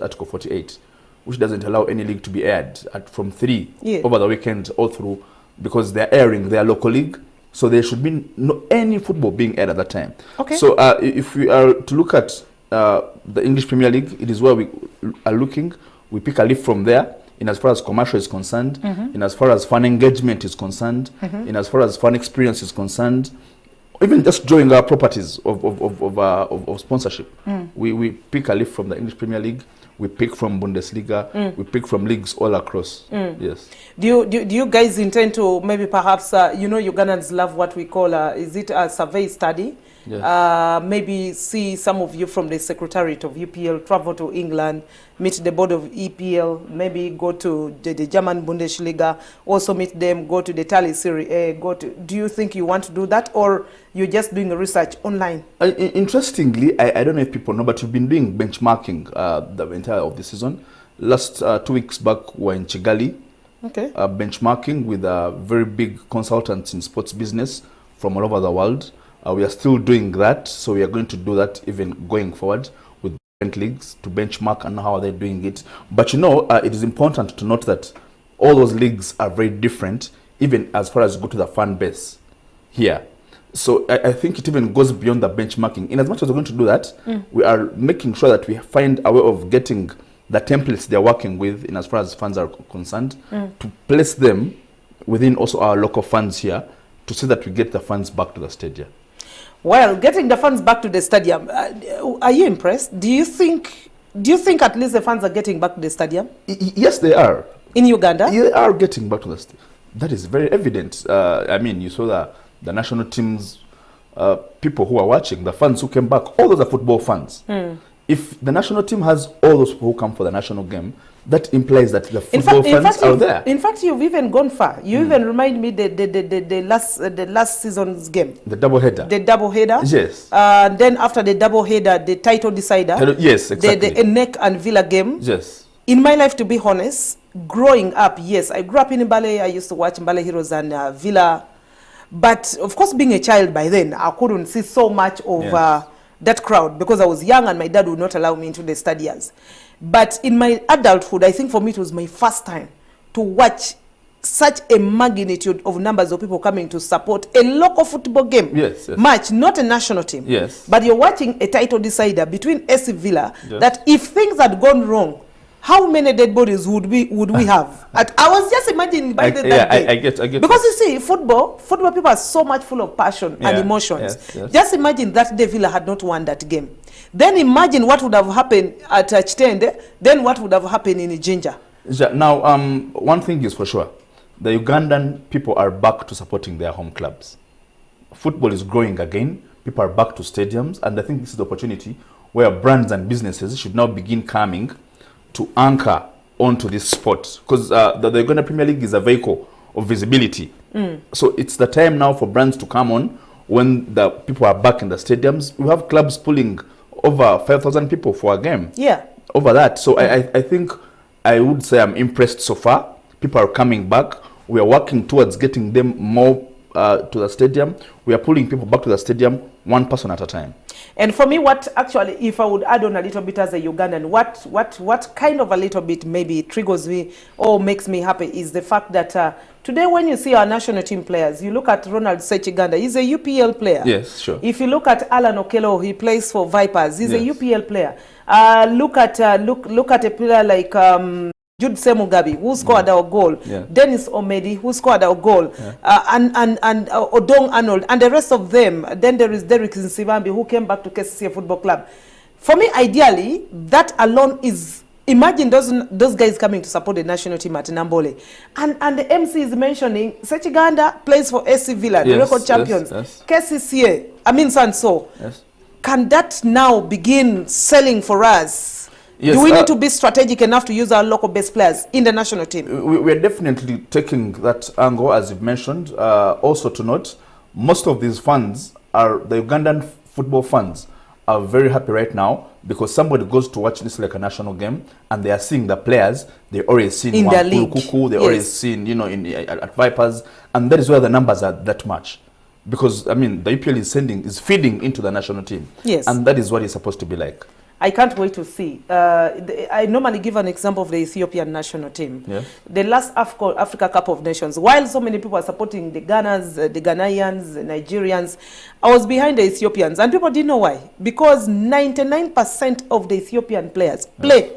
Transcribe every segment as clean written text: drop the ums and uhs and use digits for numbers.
Article 48, which doesn't allow any league to be aired from 3 over the weekend all through, because they're airing their local league. So there should be no any football being aired at that time. Okay. So if we are to look at the English Premier League, it is where we are looking. We pick a leaf from there in as far as commercial is concerned, in as far as fan engagement is concerned, in as far as fan experience is concerned, even just drawing our properties of sponsorship. We pick a leaf from the English Premier League. We pick from Bundesliga. We pick from leagues all across. Yes. Do you guys intend to maybe perhaps, Ugandans love what we call, is it a survey study? Yes. Maybe see some of you from the Secretariat of UPL, travel to England, meet the board of EPL, maybe go to the German Bundesliga, also meet them, go to the Italy Serie A, do you think you want to do that, or you're just doing research online? Interestingly, I don't know if people know, but we've been doing benchmarking the entire of the season. Last 2 weeks back, we were in Kigali, benchmarking with very big consultants in sports business from all over the world. We are still doing that, so we are going to do that even going forward with different leagues to benchmark and how they're doing it. But it is important to note that all those leagues are very different, even as far as you go to the fan base here. So I think it even goes beyond the benchmarking. In as much as we're going to do that, we are making sure that we find a way of getting the templates they're working with, in as far as fans are concerned, to place them within also our local fans here, to see that we get the fans back to the stadium. Well, getting the fans back to the stadium, are you impressed? Do you think at least the fans are getting back to the stadium? Yes, they are. In Uganda? They are getting back to the stadium. That is very evident. I mean, you saw the national team's people who are watching, the fans who came back, all those are football fans. If the national team has all those people who come for the national game, that implies that the football fans are there. In fact, you've even gone far. You even remind me the last season's game. The double header. The double header. Yes. Then after the double header, the title decider. Yes, exactly. The Enek and Villa game. Yes. In my life, to be honest, growing up, yes, I grew up in Mbale. I used to watch Mbale Heroes and Villa. But of course, being a child by then, I couldn't see so much of that crowd because I was young and my dad would not allow me into the stadiums. But in my adulthood, I think for me it was my first time to watch such a magnitude of numbers of people coming to support a local football game. Yes. Match, not a national team. Yes. But you're watching a title decider between AC Villa that if things had gone wrong, how many dead bodies would we have? I was just imagining by that day. I get. Because you see, football people are so much full of passion and emotions. Yes. Just imagine that day Villa had not won that game. Then imagine what would have happened at Chitende, then what would have happened in Jinja. Now, one thing is for sure. The Ugandan people are back to supporting their home clubs. Football is growing again. People are back to stadiums. And I think this is the opportunity where brands and businesses should now begin coming to anchor onto this sport. Because the Uganda Premier League is a vehicle of visibility. So it's the time now for brands to come on when the people are back in the stadiums. We have clubs pulling over 5,000 people for a game. Yeah. Over that. So I think I would say I'm impressed so far. People are coming back. We are working towards getting them more to the stadium. We are pulling people back to the stadium, one person at a time. And for me, what actually, if I would add on a little bit as a Ugandan, what kind of a little bit maybe triggers me or makes me happy is the fact that today when you see our national team players, you look at Ronald Sechiganda, he's a UPL player. Yes, sure. If you look at Alan Okello, he plays for Vipers, he's a UPL player. Look at a player like Jude Semugabi, who scored our goal. Dennis Omedi, who scored our goal. And Odong Arnold, and the rest of them. Then there is Derek Nsibambi, who came back to KCCA Football Club. For me, ideally, that alone is, imagine those guys coming to support the national team at Nambole. And the MC is mentioning, Sechiganda plays for AC Villa, the record champions. KCCA, I mean, so and so. Can that now begin selling for us? Yes, do we need to be strategic enough to use our local base players in the national team? We're definitely taking that angle, as you've mentioned. Also to note, most of these funds are, the Ugandan football funds are very happy right now because somebody goes to watch this like a national game and they are seeing the players they've already seen in their league. They've already seen, at Vipers, and that is where the numbers are that much. Because, I mean, the EPL is feeding into the national team. Yes. And that is what it's supposed to be like. I can't wait to see. I normally give an example of the Ethiopian national team. Yes. The last Africa Cup of Nations, while so many people are supporting the Ghanas, the Ghanaians, the Nigerians, I was behind the Ethiopians. And people didn't know why. Because 99% of the Ethiopian players play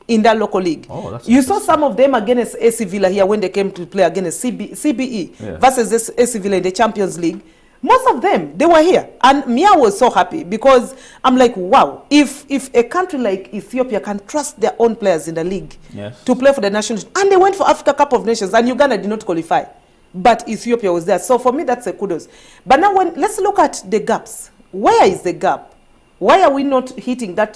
in that local league. Oh, you saw some of them against AC Villa here when they came to play against CBE versus AC Villa in the Champions League. Most of them, they were here. And Mia was so happy because I'm like, wow, if a country like Ethiopia can trust their own players in the league to play for the national team, and they went for Africa Cup of Nations, and Uganda did not qualify, but Ethiopia was there. So for me, that's a kudos. But now let's look at the gaps. Where is the gap? Why are we not hitting that